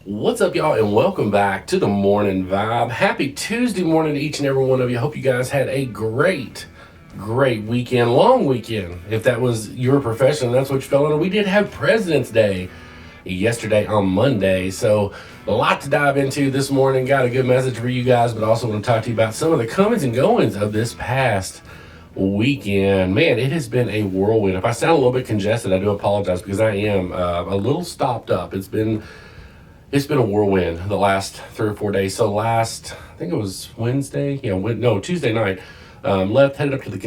What's up, y'all, and welcome back to the Morning Vibe. Happy Tuesday morning to each and every one of you. Hope you guys had a great weekend, long weekend. If that was your profession, that's what you fell under. We did have President's Day yesterday on Monday, so a lot to dive into this morning. Got a good message for you guys, but also want to talk to you about some of the comings and goings of this past weekend. Man, it has been a whirlwind. If I sound a little bit congested, I do apologize because I am a little stopped up. It's been a whirlwind the last 3 or 4 days. So I think it was Wednesday. Yeah, no, Tuesday night. Headed up to the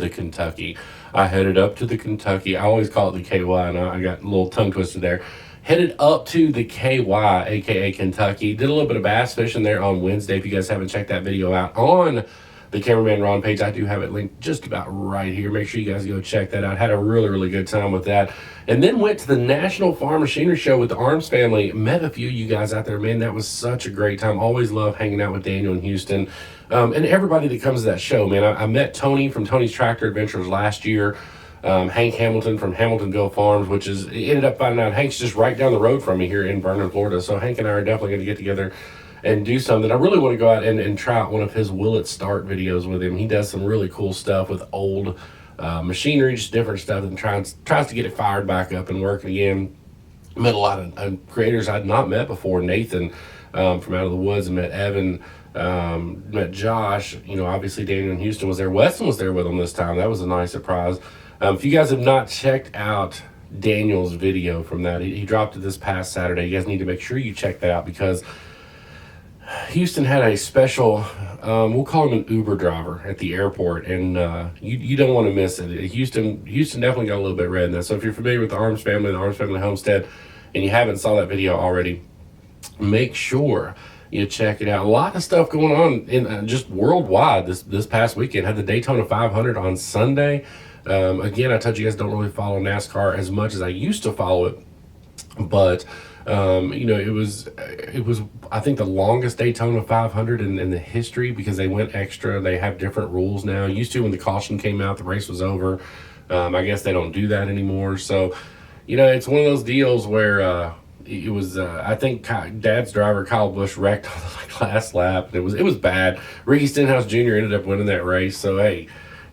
Kentucky. I headed up to the Kentucky. I always call it the KY, and I got a little tongue twisted there. Headed up to the KY, aka Kentucky. Did a little bit of bass fishing there on Wednesday. If you guys haven't checked that video out on the Cameraman Ron page, I do have it linked just about right here. Make sure you guys go check that out. Had a really good time with that. And then went to the National Farm Machinery Show with the Arms family. Met a few of you guys out there. Man, that was such a great time. Always love hanging out with Daniel in Houston. And everybody that comes to that show, man. I met Tony from Tony's Tractor Adventures last year. Hank Hamilton from Hamiltonville Farms, which is, ended up finding out Hank's just right down the road from me here in Vernon, Florida. So Hank and I are definitely going to get together and do something. I really want to go out and try out one of his Will It Start videos with him. He does some really cool stuff with old machinery, just different stuff, and tries to get it fired back up and working again. Met a lot of creators I'd not met before. Nathan from Out of the Woods, and met Evan, met Josh. Obviously Daniel in Houston was there. Weston was there with him this time. That was a nice surprise. If you guys have not checked out Daniel's video from that, he dropped it this past Saturday. You guys need to make sure you check that out because Houston had a special, we'll call him an Uber driver at the airport, and you don't want to miss it. Houston definitely got a little bit red in that. So if you're familiar with the Arms family Homestead, and you haven't saw that video already, make sure you check it out. A lot of stuff going on in just worldwide this past weekend. Had the Daytona 500 on Sunday. Again, I told you guys don't really follow NASCAR as much as I used to follow it, but it was I think the longest Daytona 500 in the history because they went extra. They have different rules now. Used to, when the caution came out, the race was over. I guess they don't do that anymore. So, it's one of those deals where it was I think Dad's driver Kyle Busch wrecked on the last lap. It was bad. Ricky Stenhouse Jr. ended up winning that race. So hey,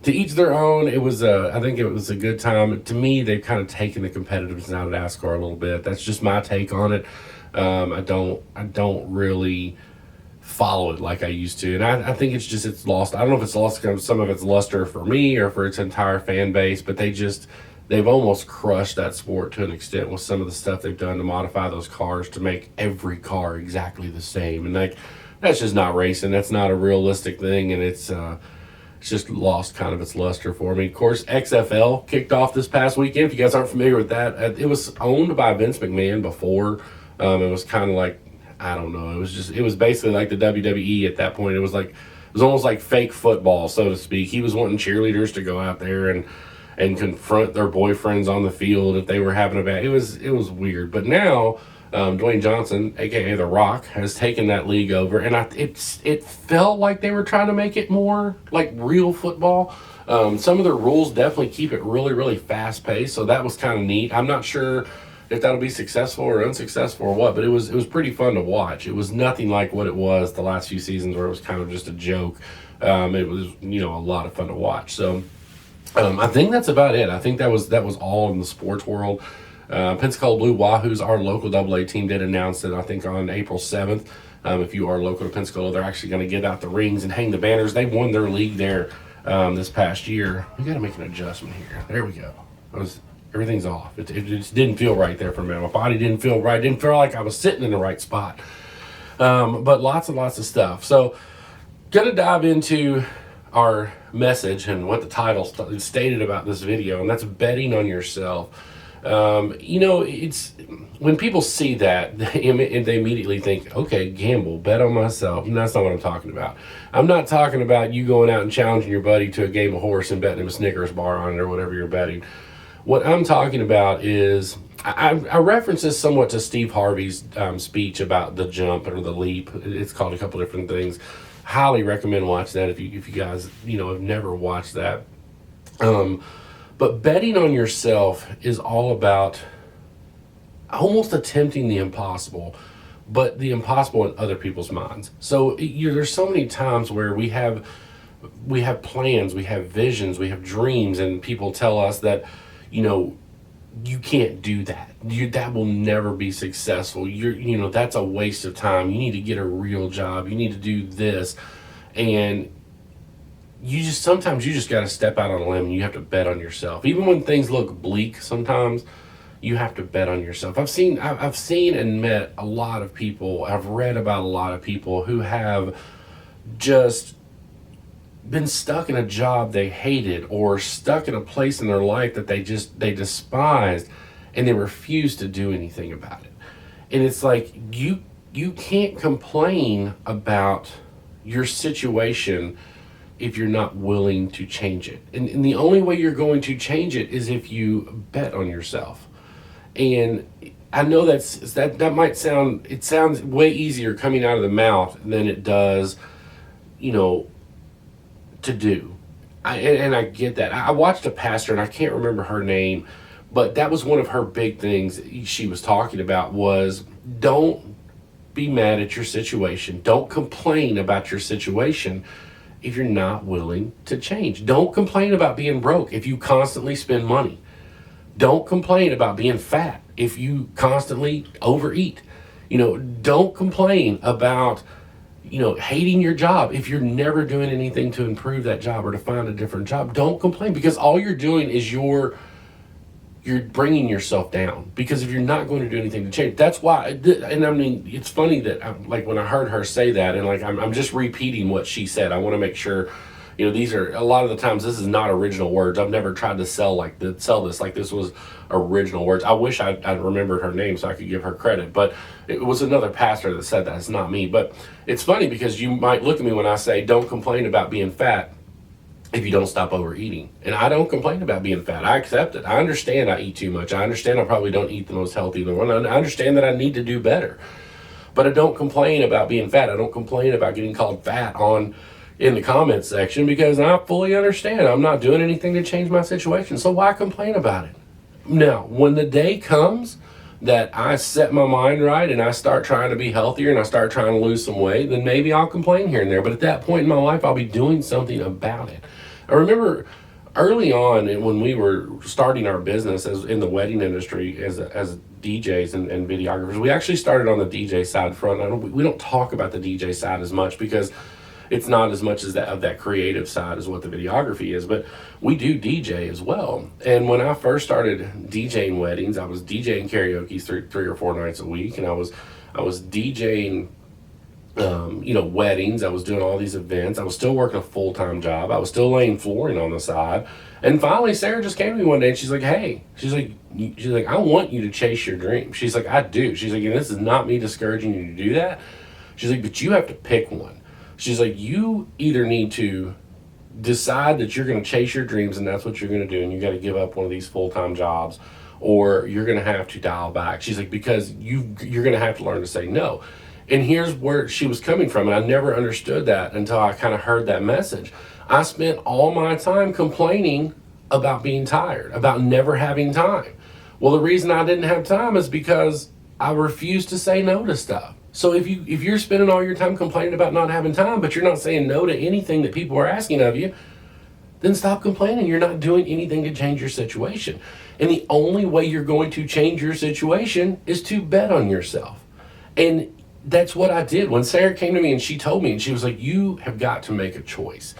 to each their own. It was I think it was a good time. To me, they've kind of taken the competitiveness out of NASCAR a little bit. That's just my take on it. I don't really follow it like I used to, and I think it's lost. I don't know if it's lost some of its luster for me or for its entire fan base, but they've almost crushed that sport to an extent with some of the stuff they've done to modify those cars to make every car exactly the same, and that's just not racing. That's not a realistic thing, and it's just lost kind of its luster for me. Of course, XFL kicked off this past weekend. If you guys aren't familiar with that, it was owned by Vince McMahon before. It was kind of like, I don't know. It was basically like the WWE at that point. It was almost like fake football, so to speak. He was wanting cheerleaders to go out there and confront their boyfriends on the field if they were having a bad. It was weird. But now, Dwayne Johnson, aka The Rock, has taken that league over, and it felt like they were trying to make it more like real football. Some of their rules definitely keep it really fast paced, so that was kind of neat. I'm not sure if that'll be successful or unsuccessful or what, but it was pretty fun to watch. It was nothing like what it was the last few seasons where it was kind of just a joke. It was a lot of fun to watch. So I think that's about it. I think that was all in the sports world. Pensacola Blue Wahoos, our local AA team, did announce that I think on April 7th. If you are local to Pensacola, they're actually going to get out the rings and hang the banners. They won their league there this past year. We got to make an adjustment here. There we go. Everything's off. It just didn't feel right there for a minute. My body didn't feel right. Didn't feel like I was sitting in the right spot. But lots and lots of stuff. So, going to dive into our message and what the title stated about this video, and that's betting on yourself. It's when people see that, they immediately think, okay, gamble, bet on myself. And that's not what I'm talking about. I'm not talking about you going out and challenging your buddy to a game of horse and betting him a Snickers bar on it or whatever you're betting. What I'm talking about is, I reference this somewhat to Steve Harvey's speech about the jump or the leap. It's called a couple different things. Highly recommend watching that if you guys have never watched that. But betting on yourself is all about almost attempting the impossible, but the impossible in other people's minds. So there's so many times where we have plans, we have visions, we have dreams, and people tell us that, you know, you can't do that. That will never be successful. That's a waste of time. You need to get a real job. You need to do this, and sometimes you just got to step out on a limb and you have to bet on yourself. Even when things look bleak, sometimes you have to bet on yourself. I've seen and met a lot of people. I've read about a lot of people who have just been stuck in a job they hated, or stuck in a place in their life that they despised, and they refuse to do anything about it. And it's like, you can't complain about your situation if you're not willing to change it. And the only way you're going to change it is if you bet on yourself. And I know that might sounds way easier coming out of the mouth than it does, to do. I get that. I watched a pastor, and I can't remember her name, but that was one of her big things she was talking about was, don't be mad at your situation. Don't complain about your situation if you're not willing to change. Don't complain about being broke if you constantly spend money. Don't complain about being fat if you constantly overeat. Don't complain about hating your job if you're never doing anything to improve that job or to find a different job. Don't complain, because all you're doing is you're bringing yourself down, because if you're not going to do anything to change, that's why. And I mean, it's funny that like when I heard her say that, and like I'm just repeating what she said. I want to make sure, these are, a lot of the times this is not original words. I've never tried to sell this like this was original words. I wish I remembered her name so I could give her credit, but it was another pastor that said that. It's not me. But it's funny because you might look at me when I say don't complain about being fat if you don't stop overeating. And I don't complain about being fat. I accept it. I understand I eat too much. I understand I probably don't eat the most healthy in the world. I understand that I need to do better. But I don't complain about being fat. I don't complain about getting called fat in the comments section, because I fully understand I'm not doing anything to change my situation. So why complain about it? Now, when the day comes that I set my mind right and I start trying to be healthier and I start trying to lose some weight, then maybe I'll complain here and there. But at that point in my life, I'll be doing something about it. I remember early on, when we were starting our business as in the wedding industry as DJs and videographers, we actually started on the DJ side front. We don't talk about the DJ side as much because it's not as much as that creative side as what the videography is, but we do DJ as well. And when I first started DJing weddings, I was DJing karaoke three or four nights a week, and I was DJing weddings. I was doing all these events. I was still working a full-time job. I was still laying flooring on the side. And finally, Sarah just came to me one day and she's like, hey, she's like, I want you to chase your dream. She's like, I do. She's like, and this is not me discouraging you to do that. She's like, but you have to pick one. She's like, you either need to decide that you're going to chase your dreams and that's what you're going to do, and you got to give up one of these full-time jobs, or you're going to have to dial back. She's like, because you're going to have to learn to say no. And here's where she was coming from, and I never understood that until I kind of heard that message. I spent all my time complaining about being tired, about never having time. Well, the reason I didn't have time is because I refused to say no to stuff. So if you're spending all your time complaining about not having time, but you're not saying no to anything that people are asking of you, then stop complaining. You're not doing anything to change your situation. And the only way you're going to change your situation is to bet on yourself. And that's what I did. When Sarah came to me and she told me, and she was like, you have got to make a choice.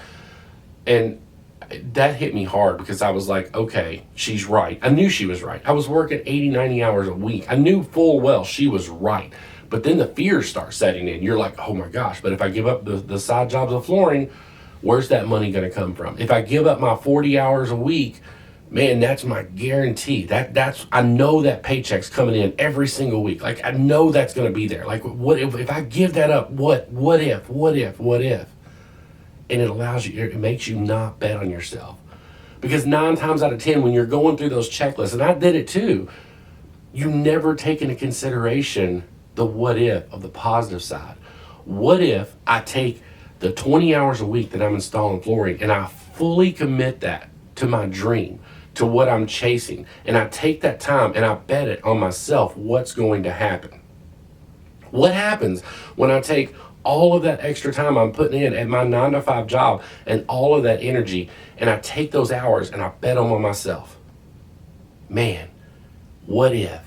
And that hit me hard, because I was like, okay, she's right. I knew she was right. I was working 80, 90 hours a week. I knew full well she was right. But then the fears start setting in. You're like, oh my gosh, but if I give up the side jobs of flooring, where's that money going to come from? If I give up my 40 hours a week, man, that's my guarantee. I know that paycheck's coming in every single week. Like, I know that's going to be there. Like, what if I give that up? What if? And it makes you not bet on yourself. Because 9 times out of 10, when you're going through those checklists, and I did it too, you never take into consideration the what if of the positive side. What if I take the 20 hours a week that I'm installing flooring and I fully commit that to my dream, to what I'm chasing. And I take that time and I bet it on myself what's going to happen. What happens when I take all of that extra time I'm putting in at my 9 to 5 job and all of that energy and I take those hours and I bet them on myself? Man, what if?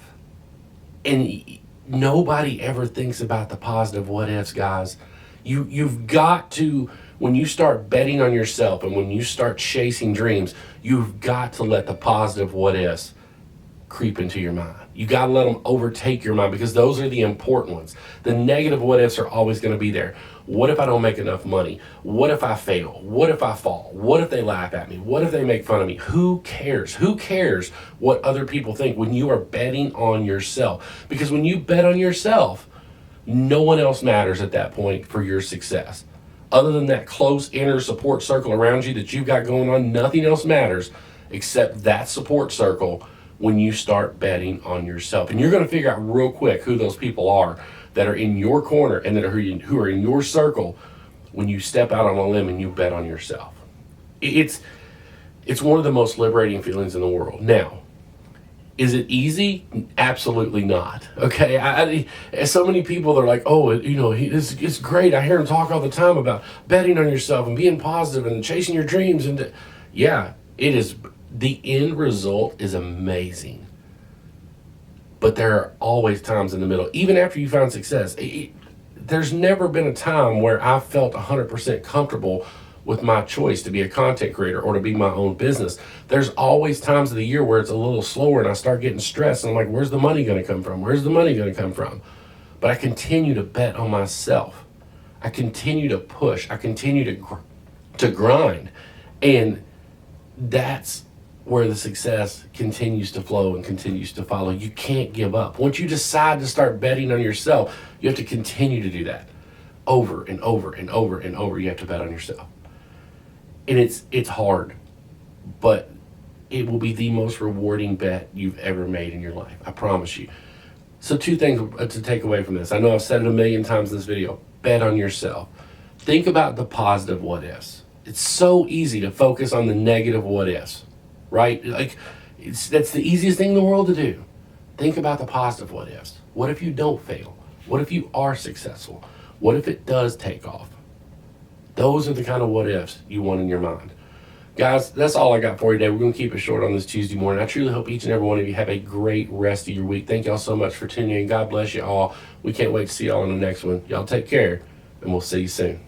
And nobody ever thinks about the positive what ifs, guys. You've got to, when you start betting on yourself and when you start chasing dreams, you've got to let the positive what ifs creep into your mind. You got to let them overtake your mind, because those are the important ones. The negative what ifs are always going to be there. What if I don't make enough money? What if I fail? What if I fall? What if they laugh at me? What if they make fun of me? Who cares? Who cares what other people think when you are betting on yourself? Because when you bet on yourself, no one else matters at that point for your success. Other than that close inner support circle around you that you've got going on, nothing else matters except that support circle when you start betting on yourself. And you're going to figure out real quick who those people are that are in your corner and that are who are in your circle when you step out on a limb and you bet on yourself. It's one of the most liberating feelings in the world. Now, is it easy? Absolutely not. Okay, so many people are like, oh, it's great. I hear him talk all the time about betting on yourself and being positive and chasing your dreams. And yeah, it is. The end result is amazing. But there are always times in the middle, even after you find success. There's never been a time where I felt 100% comfortable with my choice to be a content creator or to be my own business. There's always times of the year where it's a little slower and I start getting stressed and I'm like, where's the money going to come from? Where's the money going to come from? But I continue to bet on myself. I continue to push. I continue to grind. And that's where the success continues to flow and continues to follow. You can't give up. Once you decide to start betting on yourself, you have to continue to do that over and over and over and over. You have to bet on yourself. And it's hard, but it will be the most rewarding bet you've ever made in your life. I promise you. So 2 things to take away from this. I know I've said it a million times in this video. Bet on yourself. Think about the positive what ifs. It's so easy to focus on the negative what ifs, right? Like, that's the easiest thing in the world to do. Think about the positive what ifs. What if you don't fail? What if you are successful? What if it does take off? Those are the kind of what ifs you want in your mind. Guys, that's all I got for you today. We're going to keep it short on this Tuesday morning. I truly hope each and every one of you have a great rest of your week. Thank y'all so much for tuning in. God bless you all. We can't wait to see y'all on the next one. Y'all take care, and we'll see you soon.